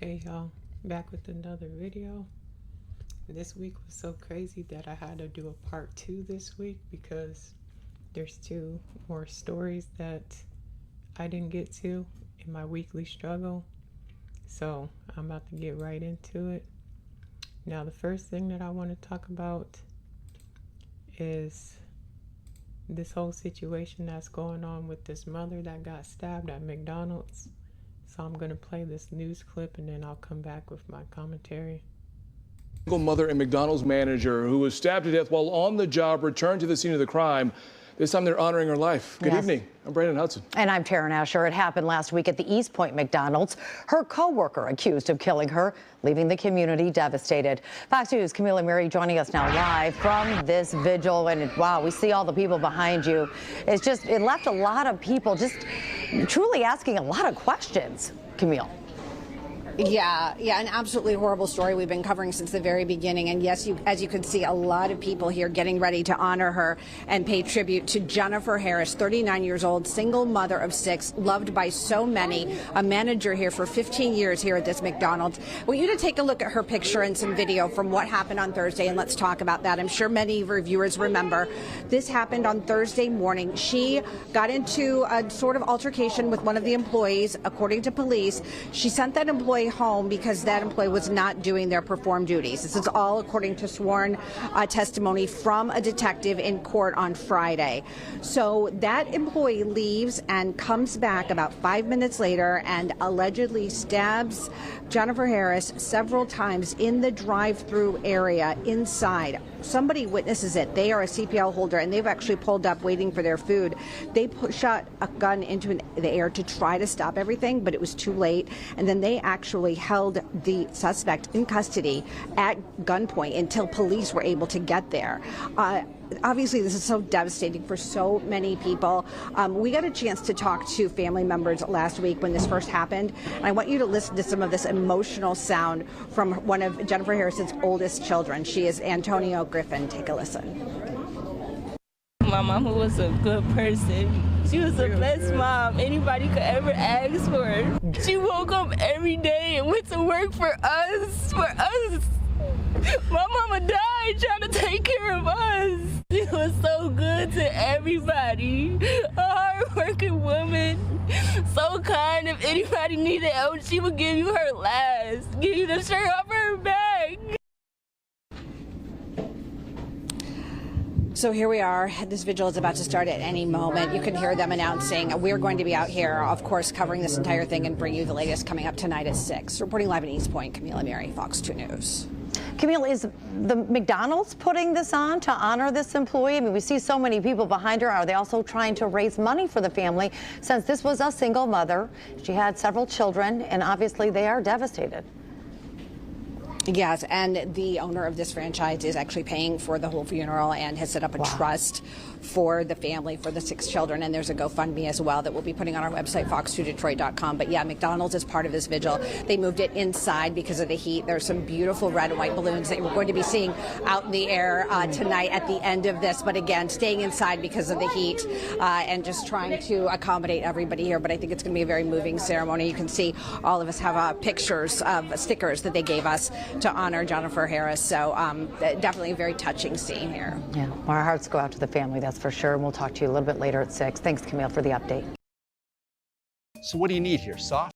Hey y'all, back with another video. This week was so crazy that I had to do a part 2 this week because there's 2 more stories that I didn't get to in my weekly struggle. So I'm about to get right into it. Now the first thing that I want to talk about is this whole situation that's going on with this mother that got stabbed at McDonald's. So I'm going to play this news clip and then I'll come back with my commentary. Single mother and McDonald's manager who was stabbed to death while on the job returned to the scene of the crime. This time they're honoring her life. Good evening. I'm Brandon Hudson. And I'm Taryn Asher. It happened last week at the East Point McDonald's. Her co-worker accused of killing her, leaving the community devastated. Fox News' Camila Mary joining us now live from this vigil. And wow, we see all the people behind you. It left a lot of people just truly asking a lot of questions, Camille. Yeah, an absolutely horrible story we've been covering since the very beginning. And yes, as you can see, a lot of people here getting ready to honor her and pay tribute to Jennifer Harris, 39 years old, single mother of 6, loved by so many, a manager here for 15 years here at this McDonald's. I want you to take a look at her picture and some video from what happened on Thursday, and let's talk about that. I'm sure many of our viewers remember this happened on Thursday morning. She got into a sort of altercation with one of the employees, according to police. She sent that employee home because that employee was not doing their performed duties. This is all according to sworn testimony from a detective in court on Friday. So that employee leaves and comes back about 5 minutes later and allegedly stabs Jennifer Harris several times in the drive-through area inside. Somebody witnesses it. They are a CPL holder, and they've actually pulled up waiting for their food. They shot a gun into the air to try to stop everything, but it was too late. And then they actually held the suspect in custody at gunpoint until police were able to get there. Obviously, this is so devastating for so many people. We got a chance to talk to family members last week when this first happened. And I want you to listen to some of this emotional sound from one of Jennifer Harris's oldest children. She is Antonio Griffin. Take a listen. My mama was a good person. She was the best mom anybody could ever ask for. She woke up every day and went to work for us. My mama died trying to take care of us. She was so good to everybody. A hard-working woman, so kind. If anybody needed help, she would give you her last, give you the shirt off her back. So here we are. This vigil is about to start at any moment. You can hear them announcing we're going to be out here, of course, covering this entire thing and bring you the latest coming up tonight at 6. Reporting live in East Point, Camila Mary, Fox 2 News. Camille, is the McDonald's putting this on to honor this employee? I mean, we see so many people behind her. Are they also trying to raise money for the family since this was a single mother? She had several children, and obviously they are devastated. Yes, and the owner of this franchise is actually paying for the whole funeral and has set up a trust for the family, for the 6 children, and there's a GoFundMe as well that we'll be putting on our website, fox2detroit.com. But yeah, McDonald's is part of this vigil. They moved it inside because of the heat. There's some beautiful red and white balloons that we're going to be seeing out in the air tonight at the end of this. But again, staying inside because of the heat and just trying to accommodate everybody here. But I think it's going to be a very moving ceremony. You can see all of us have pictures of stickers that they gave us to honor Jennifer Harris. So definitely a very touching scene here. Yeah, well, our hearts go out to the family, that's for sure. And we'll talk to you a little bit later at 6. Thanks, Camille, for the update. So what do you need here? Soft?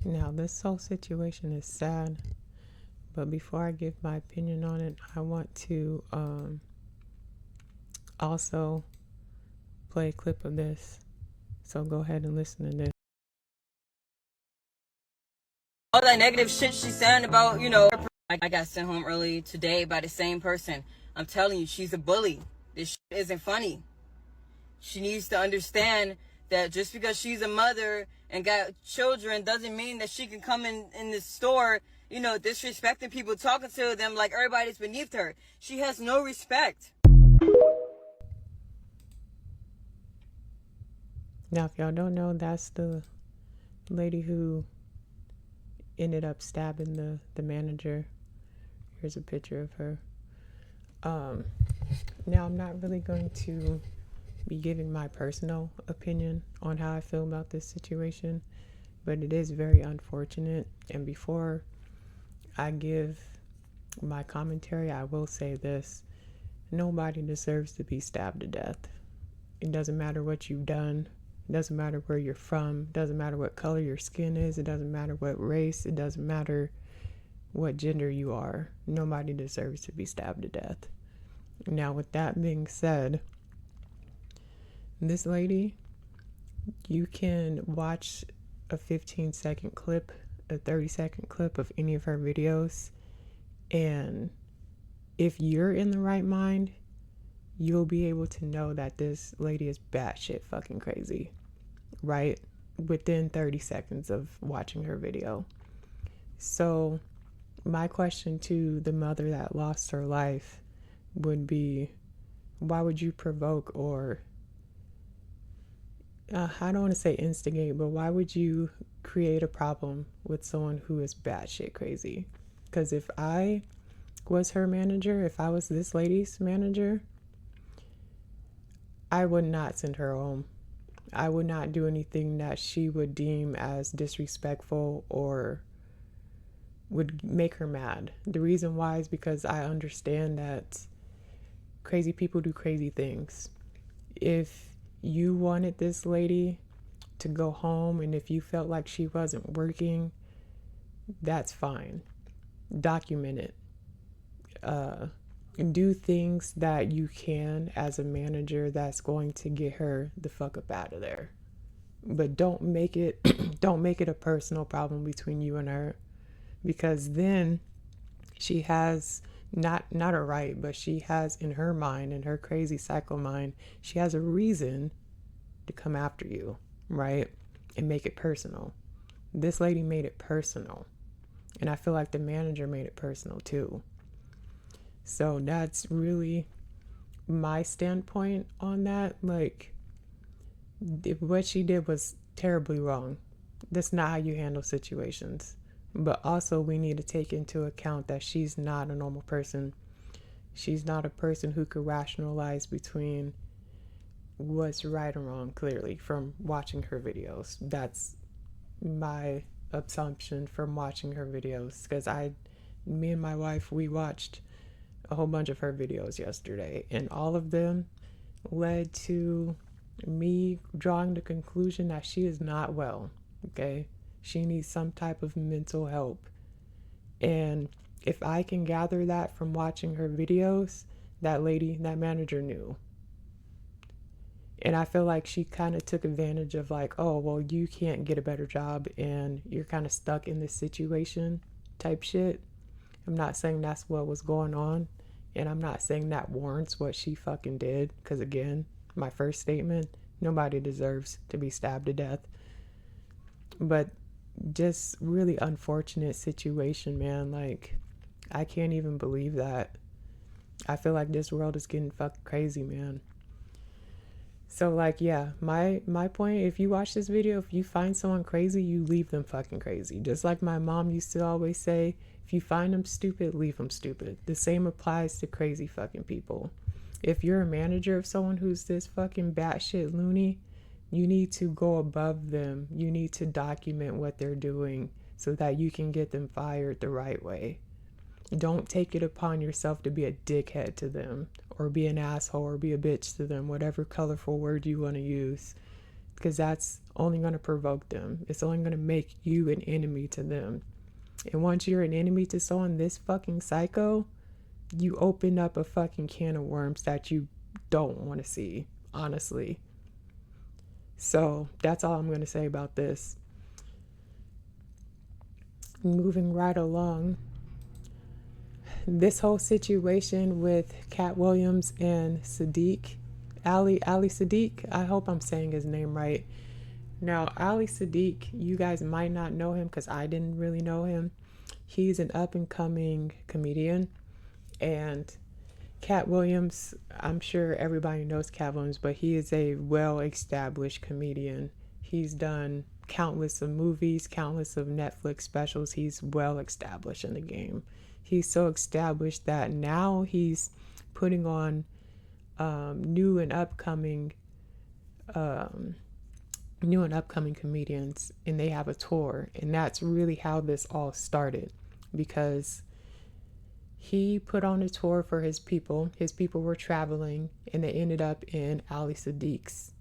Now, this whole situation is sad, but before I give my opinion on it, I want to also play a clip of this. So go ahead and listen to this. All that negative shit she's saying about, I got sent home early today by the same person. I'm telling you, she's a bully. This shit isn't funny. She needs to understand that just because she's a mother and got children doesn't mean that she can come in the store, disrespecting people, talking to them like everybody's beneath her. She has no respect. Now, if y'all don't know, that's the lady who ended up stabbing the manager. Here's a picture of her. Now, I'm not really going to be giving my personal opinion on how I feel about this situation, but it is very unfortunate. And before I give my commentary, I will say this: nobody deserves to be stabbed to death. It doesn't matter what you've done. It doesn't matter where you're from. It doesn't matter what color your skin is. It doesn't matter what race. It doesn't matter what gender you are. Nobody deserves to be stabbed to death. Now, with that being said, this lady, you can watch a 15-second clip, a 30-second clip of any of her videos, and if you're in the right mind, you'll be able to know that this lady is batshit fucking crazy, right? Within 30 seconds of watching her video. So my question to the mother that lost her life would be, why would you provoke or I don't want to say instigate, but why would you create a problem with someone who is batshit crazy? Because if I was her manager, if I was this lady's manager, I would not send her home. I would not do anything that she would deem as disrespectful or would make her mad. The reason why is because I understand that crazy people do crazy things. If you wanted this lady to go home and if you felt like she wasn't working, that's fine. Document it. Do things that you can as a manager that's going to get her the fuck up out of there. But don't make it a personal problem between you and her, because then she has not a right, but she has in her mind, in her crazy psycho mind, she has a reason to come after you, right? And make it personal. This lady made it personal. And I feel like the manager made it personal too. So that's really my standpoint on that. Like, what she did was terribly wrong. That's not how you handle situations. But also we need to take into account that she's not a normal person. She's not a person who could rationalize between what's right and wrong, clearly, from watching her videos. That's my assumption from watching her videos, because me and my wife, we watched a whole bunch of her videos yesterday, and all of them led to me drawing the conclusion that she is not well, okay? She needs some type of mental help. And if I can gather that from watching her videos, that lady, that manager knew. And I feel like she kind of took advantage of like, oh, well, you can't get a better job and you're kind of stuck in this situation type shit. I'm not saying that's what was going on. And I'm not saying that warrants what she fucking did. Because again, my first statement, nobody deserves to be stabbed to death. But just really unfortunate situation, man. Like, I can't even believe that. I feel like this world is getting fucking crazy, man. So like, yeah, my point, if you watch this video, if you find someone crazy, you leave them fucking crazy. Just like my mom used to always say, if you find them stupid, leave them stupid. The same applies to crazy fucking people. If you're a manager of someone who's this fucking batshit loony, you need to go above them. You need to document what they're doing so that you can get them fired the right way. Don't take it upon yourself to be a dickhead to them or be an asshole or be a bitch to them, whatever colorful word you want to use, because that's only going to provoke them. It's only going to make you an enemy to them. And once you're an enemy to someone this fucking psycho, you open up a fucking can of worms that you don't want to see, honestly. So that's all I'm going to say about this. Moving right along. This whole situation with Katt Williams and Sadiq, Ali Siddiq, I hope I'm saying his name right. Now, Ali Siddiq, you guys might not know him because I didn't really know him. He's an up-and-coming comedian. And Katt Williams, I'm sure everybody knows Katt Williams, but he is a well-established comedian. He's done countless of movies, countless of Netflix specials. He's well-established in the game. He's so established that now he's putting on new and upcoming new and upcoming comedians, and they have a tour. And that's really how this all started, because he put on a tour for his people. His people were traveling, and they ended up in Ali Sadiq's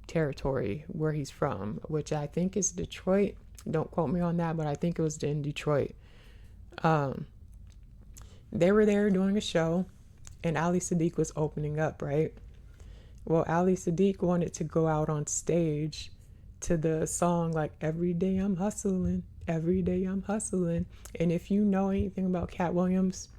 territory, where he's from, which I think is Detroit. Don't quote me on that, but I think it was in Detroit. They were there doing a show, and Ali Sadiq was opening up, right? Well, Ali Sadiq wanted to go out on stage to the song, like, every day I'm hustling, every day I'm hustling. And if you know anything about Cat Williams,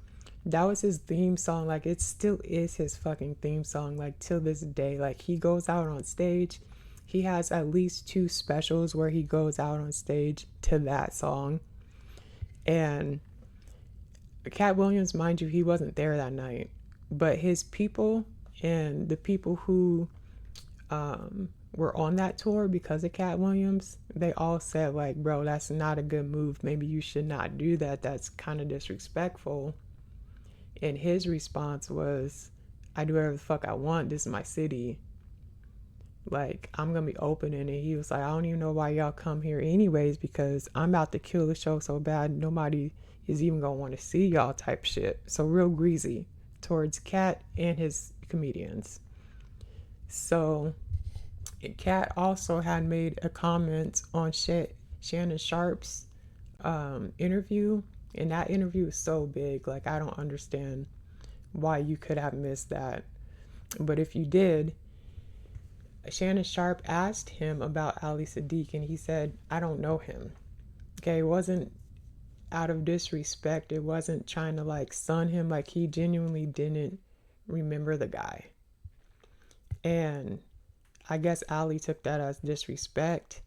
that was his theme song. Like, it still is his fucking theme song, like, till this day. Like, he goes out on stage. He has at least 2 specials where he goes out on stage to that song. And Cat Williams, mind you, he wasn't there that night. But his people and the people who were on that tour because of Cat Williams, they all said, like, bro, that's not a good move. Maybe you should not do that. That's kind of disrespectful. And his response was, I do whatever the fuck I want. This is my city. Like, I'm going to be opening. And he was like, I don't even know why y'all come here anyways, because I'm about to kill the show so bad nobody is even going to want to see y'all type shit. So real greasy towards Cat and his comedians. So Cat also had made a comment on Shannon Sharpe's interview. And that interview is so big, like, I don't understand why you could have missed that. But if you did, Shannon Sharpe asked him about Ali Sadiq, and he said, I don't know him. Okay, it wasn't out of disrespect. It wasn't trying to, like, sun him. Like, he genuinely didn't remember the guy. And I guess Ali took that as disrespect.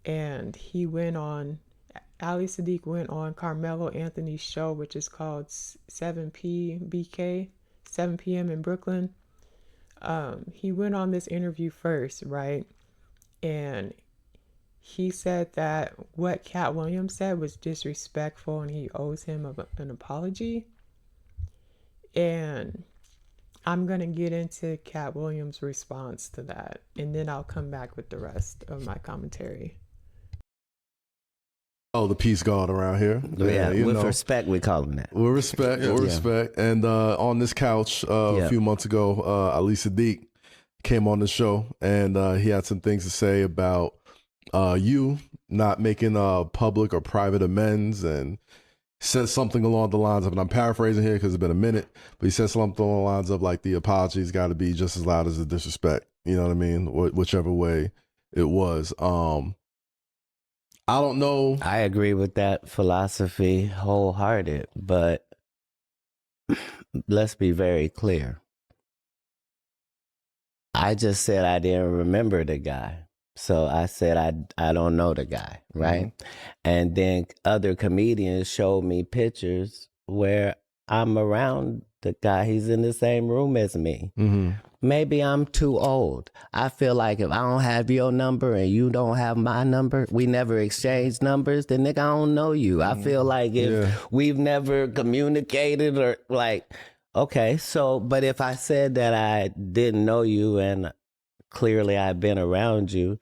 And he went on... Ali Sadiq went on Carmelo Anthony's show, which is called 7 p.m. in Brooklyn. He went on this interview first, right? And he said that what Cat Williams said was disrespectful and he owes him an apology. And I'm going to get into Cat Williams' response to that, and then I'll come back with the rest of my commentary. Oh, the peace god around here. Yeah, with respect, we call him that. With respect, with respect. And on this couch a few months ago, Ali Sadiq came on the show, and he had some things to say about you not making public or private amends, and said something along the lines of, and I'm paraphrasing here because it's been a minute, but he said something along the lines of, like, the apology's got to be just as loud as the disrespect. You know what I mean? Whichever way it was. I don't know. I agree with that philosophy wholehearted, but let's be very clear. I just said I didn't remember the guy. So I said I don't know the guy, right? Mm-hmm. And then other comedians showed me pictures where I'm around the guy. He's in the same room as me. Mm-hmm. Maybe I'm too old. I feel like if I don't have your number and you don't have my number, we never exchanged numbers, then nigga, I don't know you. I feel like if we've never communicated or like, okay, so, but if I said that I didn't know you and clearly I've been around you,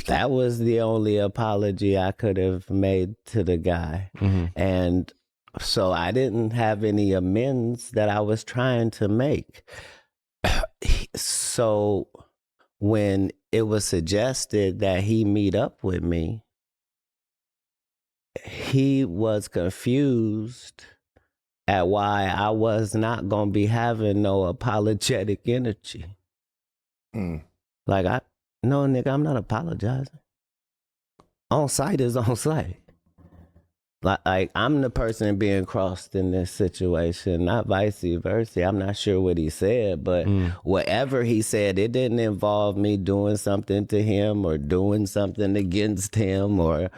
that was the only apology I could have made to the guy. Mm-hmm. And so I didn't have any amends that I was trying to make. So when it was suggested that he meet up with me, he was confused at why I was not going to be having no apologetic energy. Like, no, nigga, I'm not apologizing. On site is on site. Like I'm the person being crossed in this situation, not vice versa. I'm not sure what he said, but whatever he said, it didn't involve me doing something to him or doing something against him or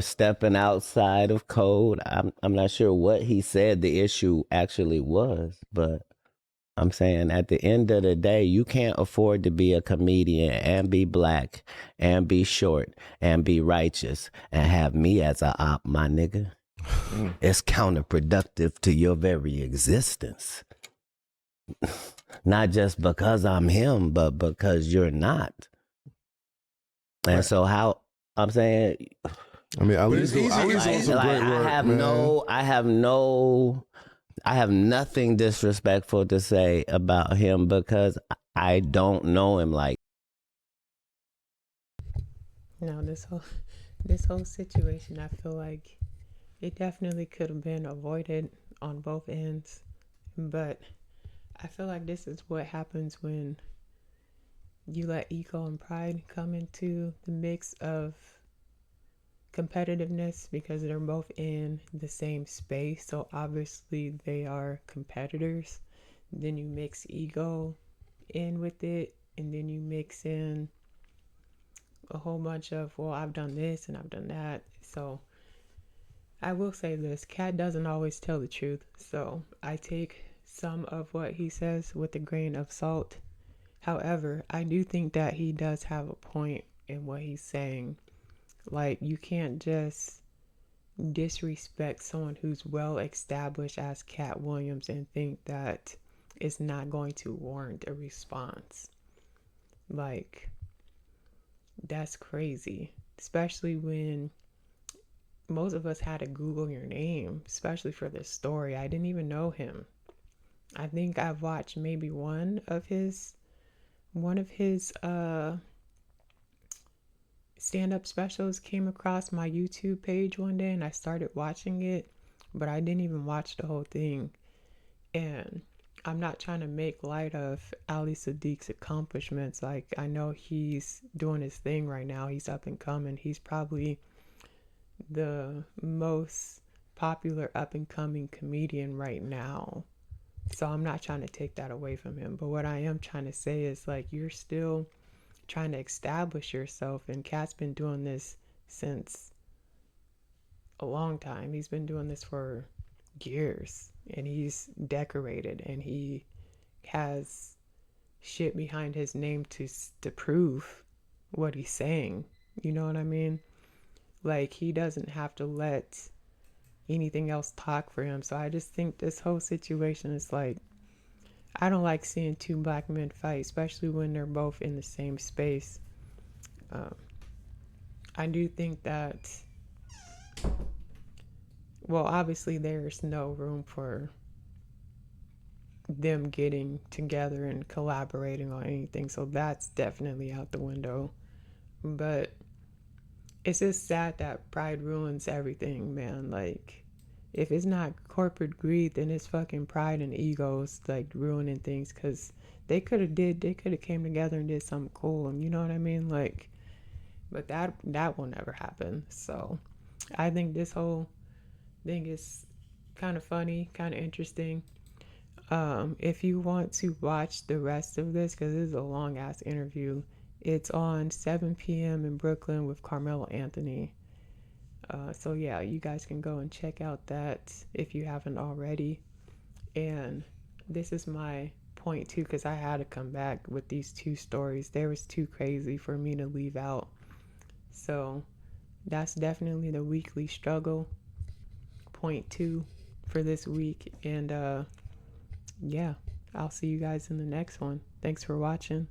stepping outside of code. I'm not sure what he said the issue actually was, but I'm saying at the end of the day, you can't afford to be a comedian and be black and be short and be righteous and have me as a op, my nigga. It's counterproductive to your very existence. not just because I'm him, but because you're not. And so how I'm saying, I mean, at least easy. I have nothing disrespectful to say about him because I don't know him like. No, this whole situation, I feel like it definitely could have been avoided on both ends, but I feel like this is what happens when you let ego and pride come into the mix of competitiveness, because they're both in the same space, so obviously they are competitors. Then you mix ego in with it, and then you mix in a whole bunch of, well, I've done this and I've done that. So I will say this, Cat doesn't always tell the truth, so I take some of what he says with a grain of salt. However, I do think that he does have a point in what he's saying. Like, you can't just disrespect someone who's well established as Cat Williams and think that it's not going to warrant a response. Like, that's crazy, especially when most of us had to Google your name, especially for this story. I didn't even know him. I think I've watched maybe one of his stand-up specials came across my YouTube page one day, and I started watching it, but I didn't even watch the whole thing. And I'm not trying to make light of Ali Siddiq's accomplishments. Like, I know he's doing his thing right now. He's up and coming. He's probably the most popular up and coming comedian right now. So I'm not trying to take that away from him. But what I am trying to say is, like, you're still trying to establish yourself. And Cat's been doing this since a long time. He's been doing this for years. And he's decorated. And he has shit behind his name to prove what he's saying. You know what I mean? Like, he doesn't have to let anything else talk for him. So I just think this whole situation is like, I don't like seeing two black men fight, especially when they're both in the same space. I do think that, well, obviously there's no room for them getting together and collaborating on anything, so that's definitely out the window. But it's just sad that pride ruins everything, man. Like, if it's not corporate greed, then it's fucking pride and egos, like, ruining things. Because they could have came together and did something cool, and you know what I mean? Like, but that will never happen. So I think this whole thing is kind of funny, kind of interesting. If you want to watch the rest of this, because this is a long ass interview, it's on 7 p.m. in Brooklyn with Carmelo Anthony. So yeah, you guys can go and check out that if you haven't already. And this is my point too, because I had to come back with these two stories. They was too crazy for me to leave out. So that's definitely the weekly struggle. Point 2 for this week. And yeah, I'll see you guys in the next one. Thanks for watching.